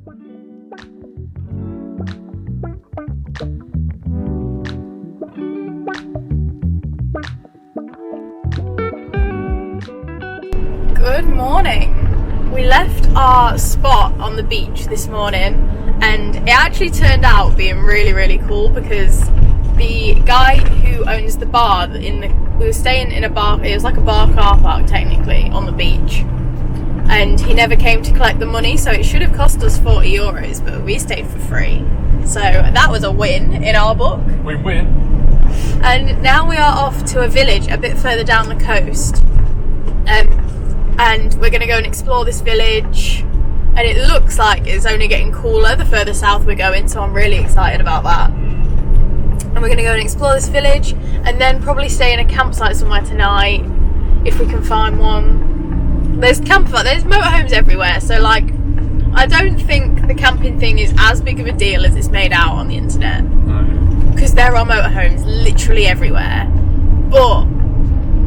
Good morning. We left our spot on the beach this morning and it actually turned out being really cool because the guy who owns the bar we were staying in a bar, it was like a bar car park technically on the beach, and he never came to collect the money, so it should have cost us €40, but we stayed for free. So that was a win in our book. We win. And now we are off to a village a bit further down the coast. And we're going to go and explore this village, and it looks like it's only getting cooler the further south we're going, so I'm really excited about that. And we're going to go and explore this village and then probably stay in a campsite somewhere tonight if we can find one. There's motorhomes everywhere, so like I don't think the camping thing is as big of a deal as it's made out on the internet, because there are motorhomes literally everywhere. But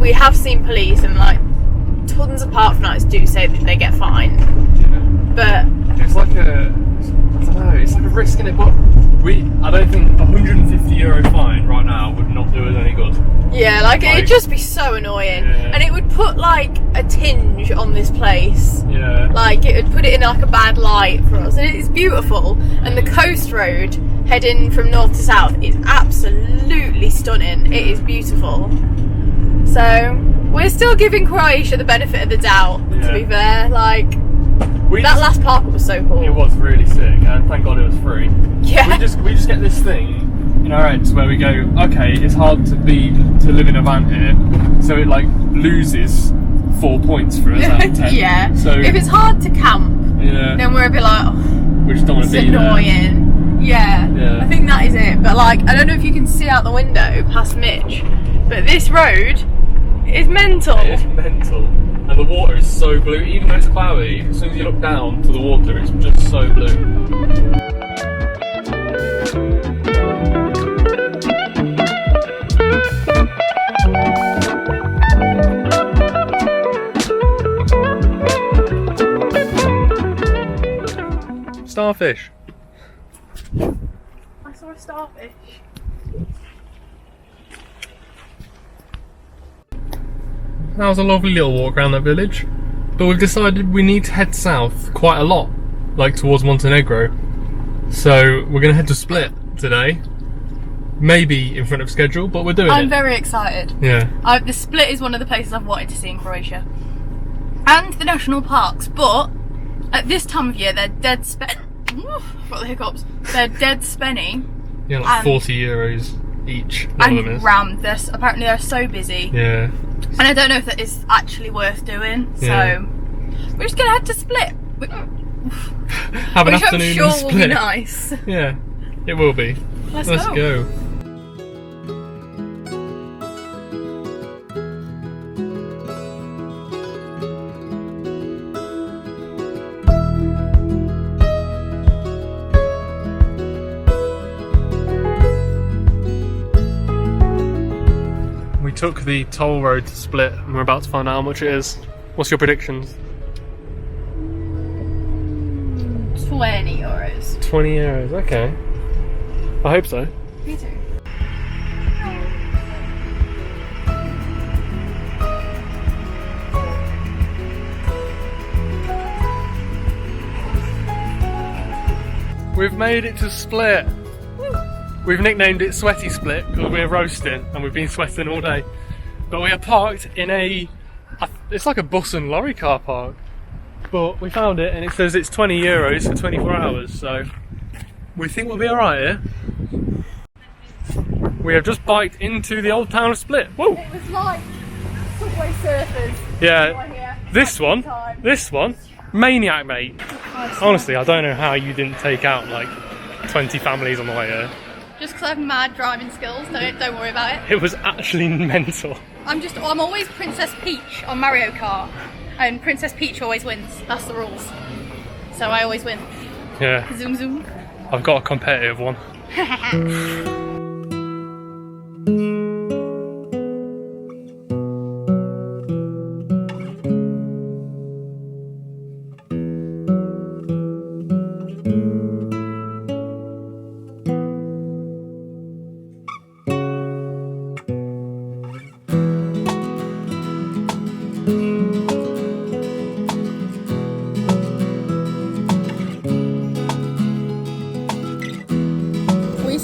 we have seen police, and like tons of park nights do say that they get fined. But it's like it's like a risk in it, but I don't think €150 fine right now would not do us any good. Yeah, like it'd just be so annoying, and it would put like a tinge on this place. Yeah, like it would put it in like a bad light for us, and it's beautiful. And the coast road heading from north to south is absolutely stunning. It is beautiful. So we're still giving Croatia the benefit of the doubt. To be fair, like that last park was so cool. It was really sick, and thank God it was free. Yeah. We just get this thing in our heads where we go, okay, it's hard to live in a van here, so it like loses 4 points for us out of 10. Yeah. So if it's hard to camp, then we're a bit like, we just don't want to be annoying. Yeah. I think that is it. But like, I don't know if you can see out the window past Mitch, but this road is mental. It is mental. And the water is so blue, even though it's cloudy, as soon as you look down to the water, it's just so blue. Starfish. I saw a starfish. That was a lovely little walk around that village, but we've decided we need to head south quite a lot, like towards Montenegro. So we're going to head to Split today, maybe in front of schedule, but we're doing it. I'm very excited. Yeah. The Split is one of the places I've wanted to see in Croatia, and the national parks. But at this time of year, they're dead got the hiccups. They're dead spenny. Yeah, like €40 each. And rammed. Apparently they're so busy. Yeah. And I don't know if that is actually worth doing, so we're just gonna head to Split. Have an afternoon I'm sure in Split. Will be nice. Yeah, it will be. Let's go. We took the toll road to Split and we're about to find out how much it is. What's your predictions? €20. €20, okay. I hope so. Me too. We've made it to Split. We've nicknamed it Sweaty Split because we're roasting and we've been sweating all day. But we are parked in it's like a bus and lorry car park. But we found it and it says it's €20 for 24 hours, so we think we'll be alright here. We have just biked into the old town of Split. Whoa! It was like Subway Surfers. Yeah, this one, maniac, mate. Honestly, I don't know how you didn't take out like 20 families on the way here. Just because I have mad driving skills, don't worry about it. It was actually mental. I'm always Princess Peach on Mario Kart, and Princess Peach always wins. That's the rules. So I always win. Yeah. Zoom zoom. I've got a competitive one.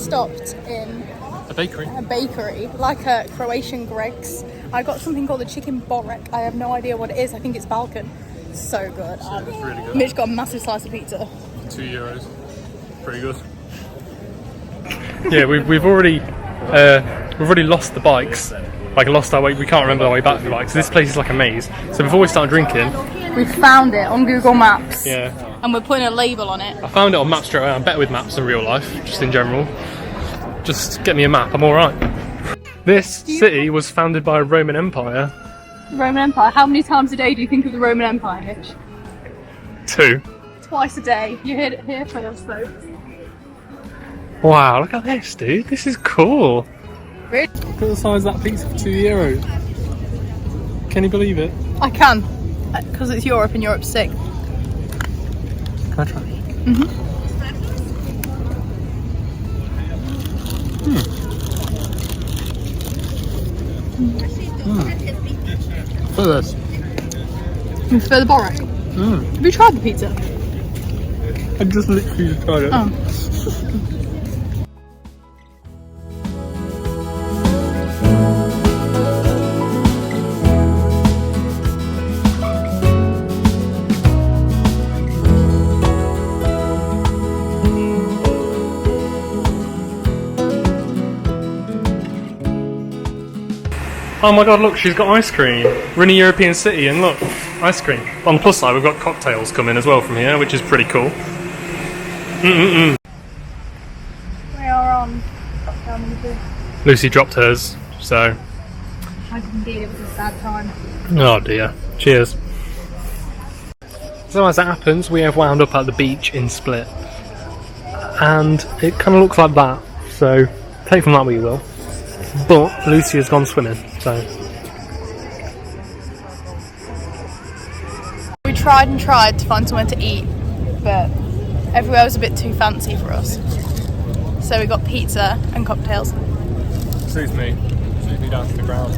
stopped in A bakery. a bakery, like a Croatian Greg's. I got something called a chicken borek. I have no idea what it is. I think it's Balkan. So good. Yeah, it's really good. Mitch got a massive slice of pizza. €2. Pretty good. Yeah, we've already lost the bikes. Like lost our way. We can't remember our way back to the bikes. This place is like a maze. So before we start drinking, We found it on Google Maps. yeah, And we're putting a label on it. I found it on maps straight away. I'm better with maps than real life, just in general. Just get me a map. I'm all right. This city was founded by a Roman Empire. Roman Empire. How many times a day do you think of the Roman Empire, Mitch? 2. Twice a day. You heard it here first, though. Wow, look at this, dude. This is cool. Really? Look at the size of that pizza for €2. Can you believe it? I can. Because it's Europe and Europe's sick. Can I try? Look at this. You prefer the borek? Have you tried the pizza? I just literally just tried it. Oh. Oh my god, look, she's got ice cream. We're in a European city and look, ice cream. On the plus side, we've got cocktails coming as well from here, which is pretty cool. We are on cocktail number 2. Lucy dropped hers, so... I didn't indeed, it was a sad time. Oh dear. Cheers. So as that happens, we have wound up at the beach in Split. And it kind of looks like that, so take from that what you will. But Lucy has gone swimming, so... We tried and tried to find somewhere to eat, but everywhere was a bit too fancy for us. So we got pizza and cocktails. Suits me down to the ground.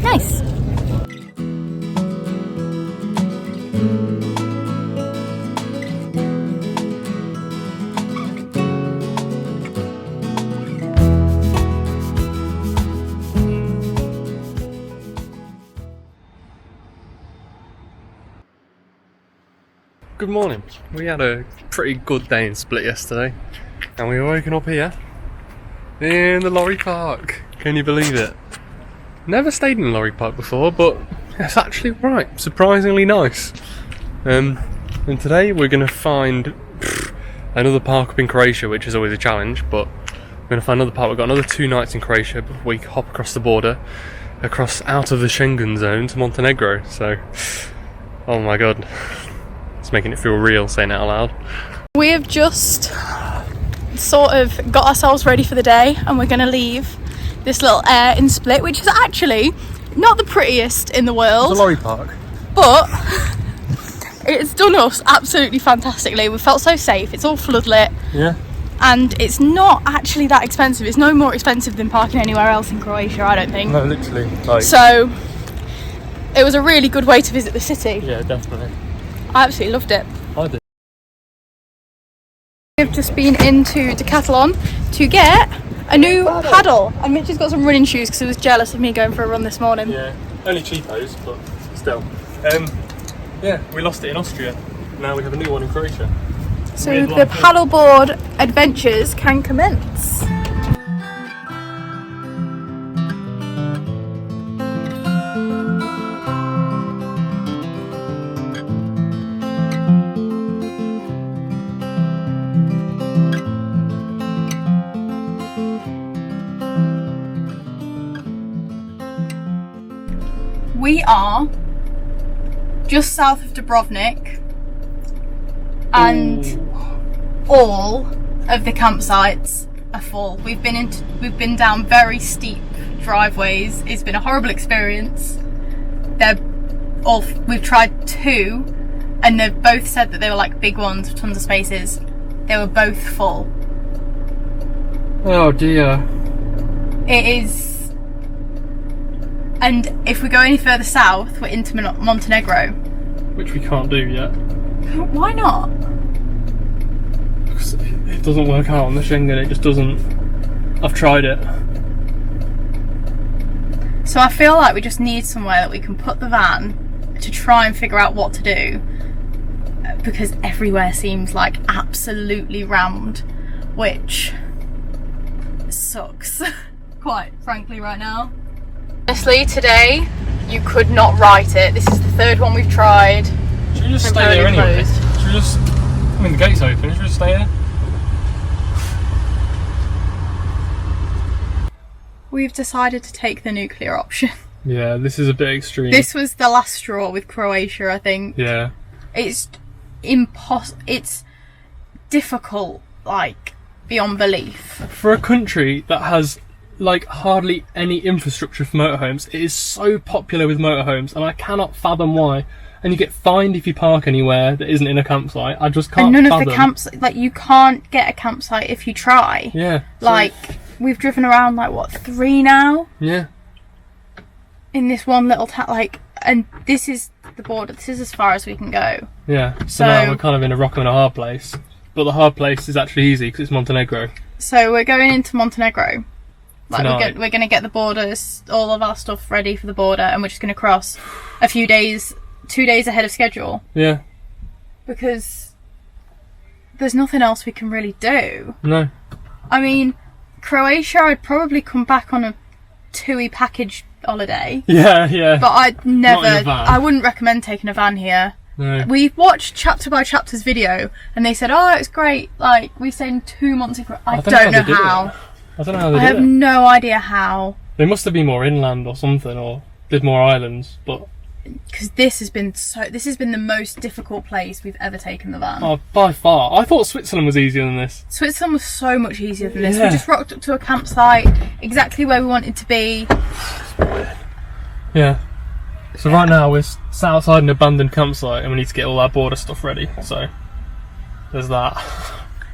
Nice! Good morning. We had a pretty good day in Split yesterday, and we were woken up here in the lorry park. Can you believe it? Never stayed in a lorry park before, but it's actually right, surprisingly nice. And today we're going to find another park up in Croatia, which is always a challenge, but we're going to find another park. We've got another 2 nights in Croatia before we hop across the border, across out of the Schengen zone to Montenegro. So, oh my god. It's making it feel real saying it out loud. We have just sort of got ourselves ready for the day, and we're going to leave this little area in Split, which is actually not the prettiest in the world. It's a lorry park. But it's done us absolutely fantastically. We felt so safe. It's all floodlit. Yeah. And it's not actually that expensive. It's no more expensive than parking anywhere else in Croatia, I don't think. No, literally. Like, so it was a really good way to visit the city. yeah, definitely. I absolutely loved it. I did. We've just been into Decathlon to get a new paddle. And Mitch has got some running shoes because he was jealous of me going for a run this morning. Yeah, only cheapos, but still. Yeah, we lost it in Austria. Now we have a new one in Croatia. So Weird the life. paddleboard adventures can commence. We are just south of Dubrovnik, and all of the campsites are full. We've been down very steep driveways. It's been a horrible experience. We've tried 2, and they've both said that they were like big ones with tons of spaces. They were both full. Oh dear. It is. And if we go any further south, we're into Montenegro. Which we can't do yet. Why not? Because it doesn't work out on the Schengen, it just doesn't. I've tried it. So I feel like we just need somewhere that we can put the van to try and figure out what to do, because everywhere seems like absolutely rammed, which sucks quite frankly right now. Honestly, today you could not write it. This is the third one we've tried. Should we just stay there anyway? Should we just, I mean the gate's open, should we just stay there? We've decided to take the nuclear option. Yeah, this is a bit extreme. This was the last straw with Croatia, I think. Yeah. It's it's difficult, like, beyond belief. For a country that has like hardly any infrastructure for motorhomes, it is so popular with motorhomes, and I cannot fathom why. And you get fined if you park anywhere that isn't in a campsite. I just can't. And none fathom. of the campsites, like, you can't get a campsite if you try. Yeah. Like, we've driven around, like, what, 3 now? Yeah. In this one little town, like, and this is the border. This is as far as we can go. Yeah. So now we're kind of in a rock and a hard place, but the hard place is actually easy because it's Montenegro. So we're going into Montenegro. Like, Tonight. we're going to get the borders, all of our stuff ready for the border, and we're just going to cross a few days, 2 days ahead of schedule. Yeah. Because there's nothing else we can really do. No. I mean, Croatia, I'd probably come back on a TUI package holiday. Yeah, yeah. But I'd never, Not in a van. I wouldn't recommend taking a van here. No. We watched chapter by chapter's video, and they said, oh, it's great, like, we stayed in 2 months in I don't know how. I don't know how they I did have it. no idea how. They must have been more inland or something, or did more islands, but... Because this has been the most difficult place we've ever taken the van. Oh, by far. I thought Switzerland was easier than this. Switzerland was so much easier than this. Yeah. We just rocked up to a campsite, exactly where we wanted to be. Yeah. So right now we're sat outside an abandoned campsite and we need to get all our border stuff ready, so there's that.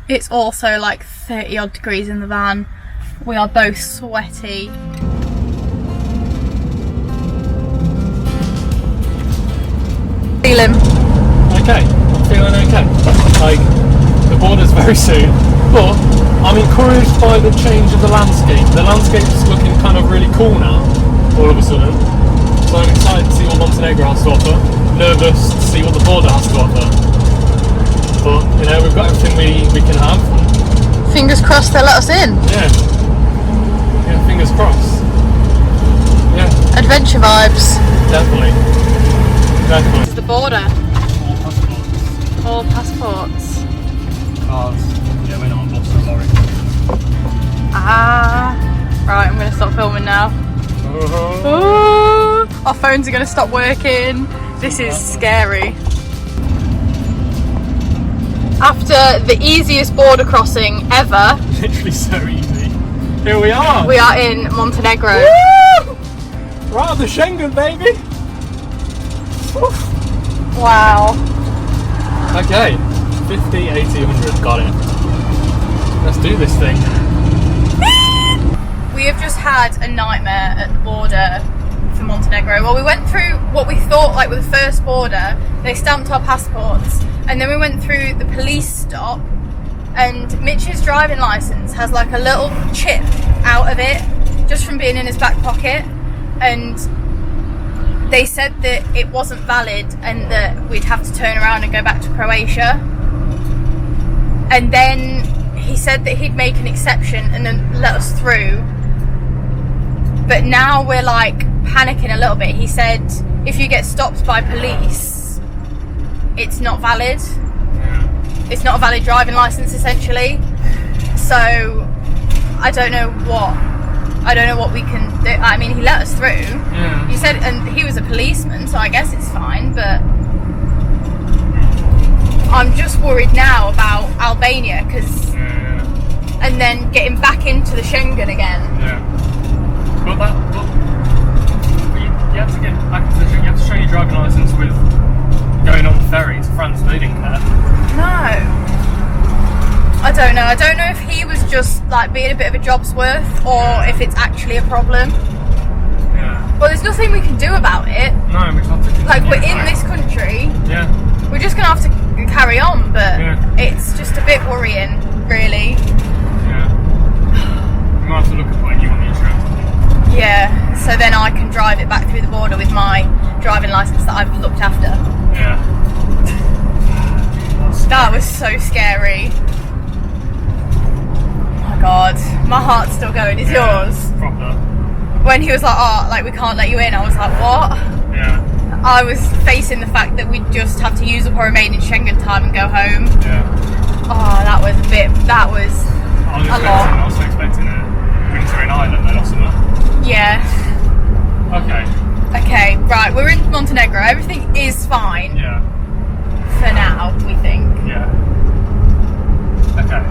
It's also like 30 odd degrees in the van. We are both sweaty. Feeling? Okay, I'm feeling okay. Like, the border's very soon, but I'm encouraged by the change of the landscape. The landscape's looking kind of really cool now, all of a sudden. So I'm excited to see what Montenegro has to offer. Nervous to see what the border has to offer. But, you know, we've got everything we can have. Fingers crossed they'll let us in. Yeah. Yeah, fingers crossed. Yeah. Adventure vibes. Definitely. This Definitely. is the border. All passports. All passports. Cars. Yeah, we're not on bus or lorry. Ah. Right, I'm going to stop filming now. Oh, our phones are going to stop working. This is scary. After the easiest border crossing ever, Literally so easy. Here we are. we are in Montenegro. Woo! Right on the Schengen, baby. Woof. Wow. Okay. 50, 80, 100. Got it. Let's do this thing. We have just had a nightmare at the border for Montenegro. Well, we went through what we thought like with the first border. They stamped our passports, and then we went through the police stop, and Mitch's driving licence has like a little chip out of it just from being in his back pocket, and they said that it wasn't valid and that we'd have to turn around and go back to Croatia. And then he said that he'd make an exception and then let us through. But now we're like panicking a little bit. He said if you get stopped by police, it's not valid. It's not a valid driving licence essentially. So I don't know what we can do. I mean, he let us through. Yeah. He said, and he was a policeman, so I guess it's fine, but I'm just worried now about Albania, because and then getting back into the Schengen again. Yeah. But you have to get back to the Schengen. You have to show your driving licence with going on the ferry to France. They didn't care. No. I don't know. I don't know if he was just like being a bit of a job's worth, or if it's actually a problem. Yeah. But there's nothing we can do about it. No, we have to. Like, we're in this country. Yeah. We're just gonna have to carry on, but Yeah. it's just a bit worrying, really. Yeah. We might driving licence that I've looked after. Yeah. That was so scary. Oh my god, my heart's still going. Is yours? Proper. When he was like, oh, like, we can't let you in, I was like, what? Yeah. I was facing the fact that we'd just have to use up our remaining Schengen time and go home. Yeah. Oh, that was a lot. I was expecting a winter in Ireland then or something. Yeah. Okay. Okay, right, we're in Montenegro. Everything is fine. Yeah. For now, we think. Yeah. Okay.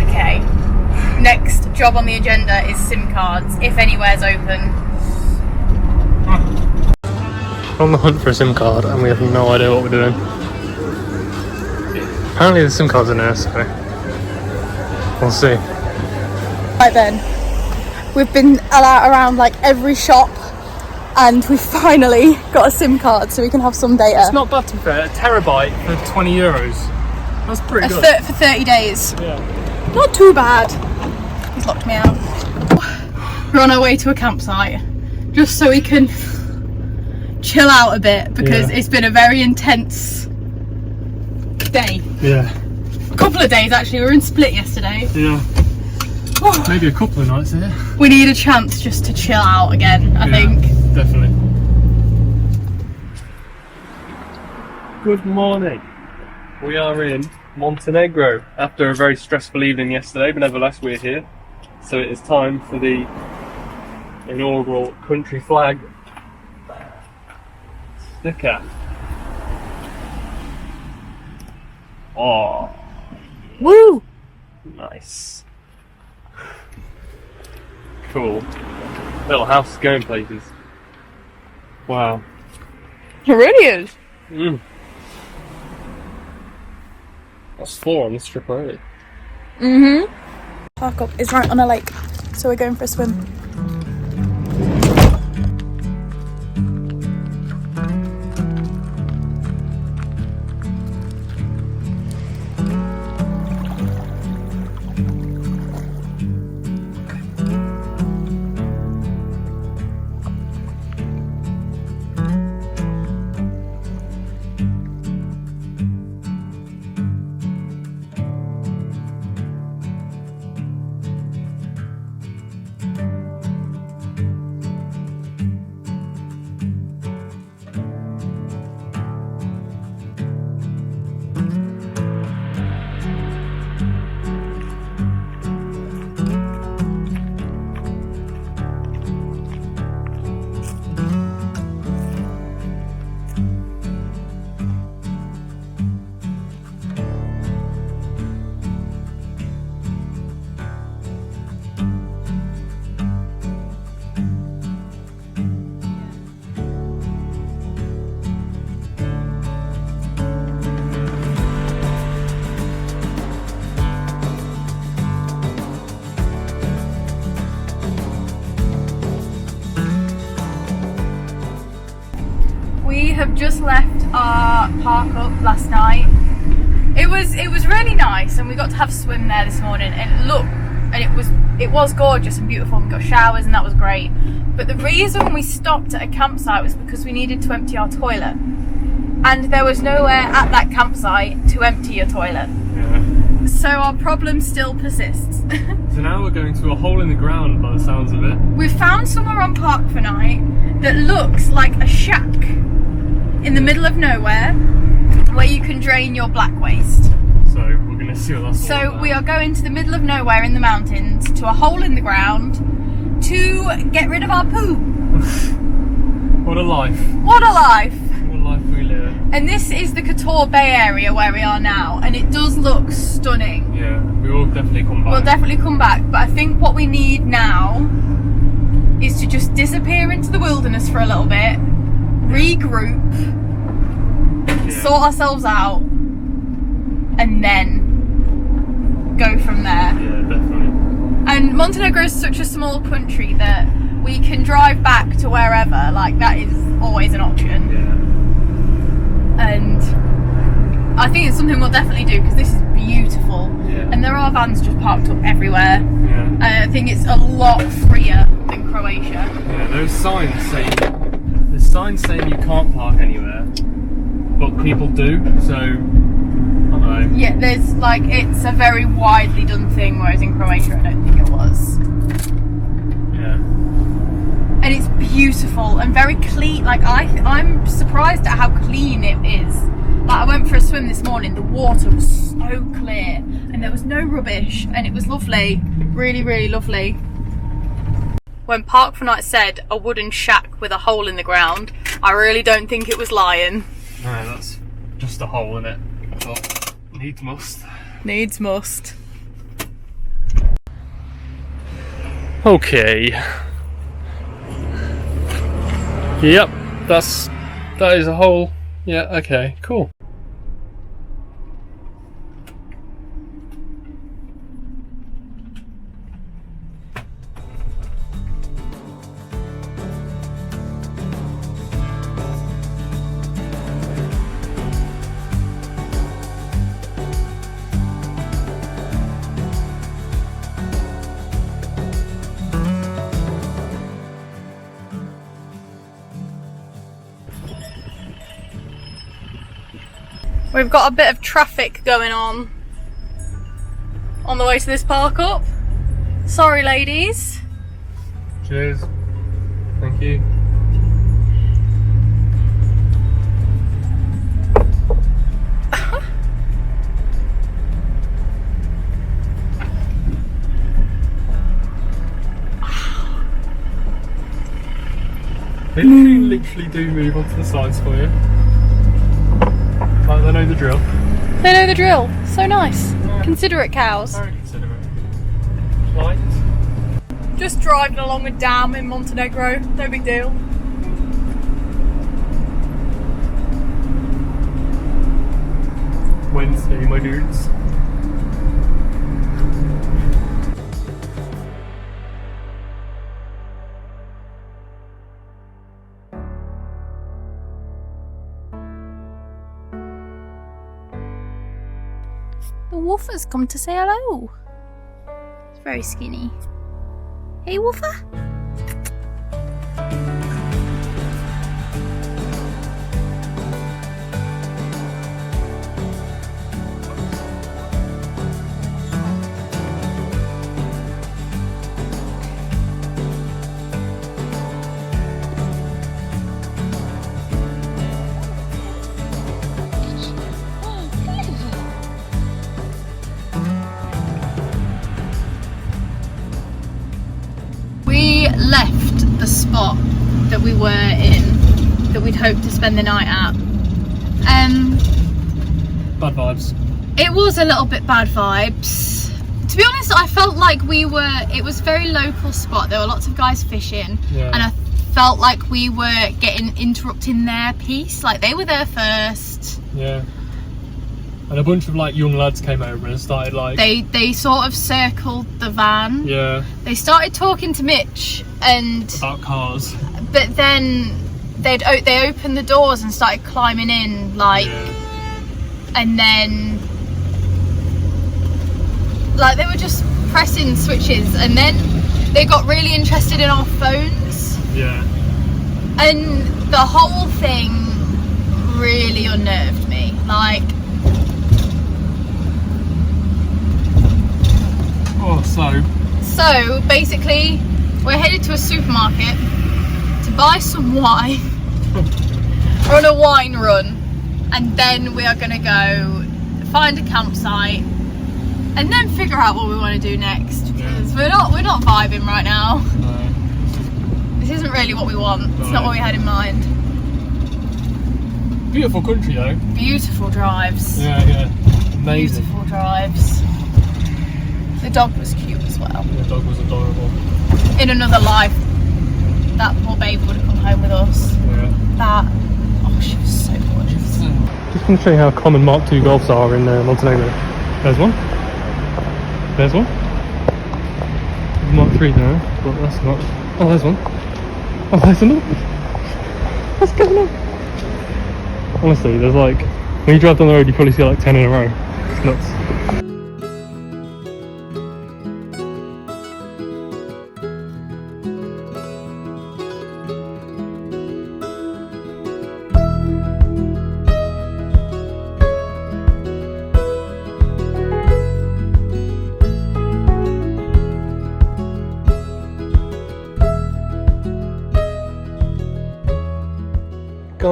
Okay. Next job on the agenda is SIM cards, if anywhere's open. We're on the hunt for a SIM card and we have no idea what we're doing. Apparently the SIM cards are there, so we'll see. Right then, we've been around like every shop and we finally got a SIM card so we can have some data. It's not bad to be fair, a terabyte for €20. That's pretty good. For 30 days. Yeah. Not too bad. He's locked me out. We're on our way to a campsite just so we can chill out a bit because it's been a very intense day. Yeah. A couple of days actually. We were in Split yesterday. Yeah. Maybe a couple of nights here. We need a chance just to chill out again, I think. Definitely. Good morning. We are in Montenegro after a very stressful evening yesterday, but nevertheless we're here. So it is time for the inaugural country flag sticker. Oh, Woo! nice. Cool. Little house going places. Wow. It really is. That's 4 on this trip already. Park up is right on a lake, so we're going for a swim. We have just left our park up last night. It was really nice, and we got to have a swim there this morning. And it was gorgeous and beautiful. We got showers, and that was great. But the reason we stopped at a campsite was because we needed to empty our toilet, and there was nowhere at that campsite to empty your toilet. Yeah. So our problem still persists. So now we're going to a hole in the ground by the sounds of it. We've found somewhere on Park for Night that looks like a shack in the middle of nowhere where you can drain your black waste. So we're going to see what that's all So about. we are going to the middle of nowhere in the mountains to a hole in the ground to get rid of our poo. What a life. What a life! What a life we live. And this is the Kotor Bay area where we are now, and it does look stunning. Yeah, we will definitely come back. We'll definitely come back, but I think what we need now is to just disappear into the wilderness for a little bit, regroup, sort ourselves out, and then go from there. Yeah, definitely. And Montenegro is such a small country that we can drive back to wherever, like that is always an option. Yeah. And I think it's something we'll definitely do because this is beautiful. Yeah. And there are vans just parked up everywhere. Yeah. I think it's a lot freer than Croatia. Yeah, those signs say there's signs saying you can't park anywhere, but people do, so I don't know. Yeah, there's like, it's a very widely done thing, whereas in Croatia I don't think it was. Yeah. And it's beautiful and very clean. Like I'm surprised at how clean it is. Like I went for a swim this morning, the water was so clear and there was no rubbish and it was lovely, really, really lovely. When Park for Night said a wooden shack with a hole in the ground, I really don't think it was lying. No, that's just a hole in it, but needs must. Needs must. Okay. Yep, that is a hole. Yeah, okay, cool. We've got a bit of traffic going on the way to this park up. Sorry ladies. Cheers. Thank you. They literally do move onto the sides for you. Like they know the drill. They know the drill. So nice. Yeah. Considerate cows. Very considerate. Right. Just driving along a dam in Montenegro. No big deal. Wednesday, my dudes. The wolf has come to say hello. It's very skinny. Hey, wolfer. We left the spot that we were in, that we'd hoped to spend the night at. Bad vibes. It was a little bit bad vibes. To be honest, I felt like it was a very local spot. There were lots of guys fishing, Yeah. and I felt like we were interrupting their peace. Like they were there first. Yeah. And a bunch of like young lads came over and started like... They sort of circled the van. Yeah. They started talking to Mitch and... About cars. But then they opened the doors and started climbing in, like... Yeah. And then... Like they were just pressing switches, and then they got really interested in our phones. Yeah. And the whole thing really unnerved me. Like... Oh, So basically, we're headed to a supermarket to buy some wine. We're on a wine run, and then we are going to go find a campsite, and then figure out what we want to do next. Because we're not vibing right now. No. This isn't really what we want. It's not what we had in mind. Beautiful country though. Beautiful drives. Yeah, yeah. Amazing. Beautiful drives. The dog was cute as well. The dog was adorable. In another life, that poor baby would have come home with us. Yeah. Oh, she was so gorgeous. Just going to show you how common Mark II Golfs are in Montenegro. There's one. There's one. There's Mark III there, but that's not. Oh, there's one. Oh, there's another. What's going on? Honestly, there's like, when you drive down the road, you probably see like 10 in a row. It's nuts.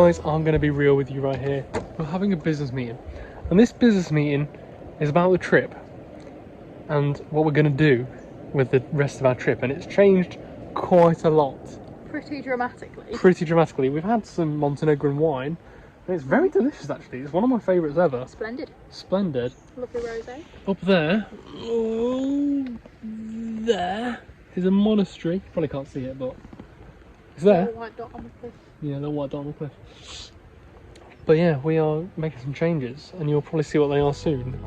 guys, I'm going to be real with you right here. We're having a business meeting, and this business meeting is about the trip and what we're going to do with the rest of our trip, and it's changed quite a lot. Pretty dramatically. Pretty dramatically. We've had some Montenegrin wine, and it's very delicious actually. It's one of my favourites ever. Splendid. Splendid. Lovely rosé. Up there, oh, there is a monastery. You probably can't see it, but it's there. Little white dot on the cliff. Yeah, the white dot on the cliff. But yeah, we are making some changes, and you'll probably see what they are soon.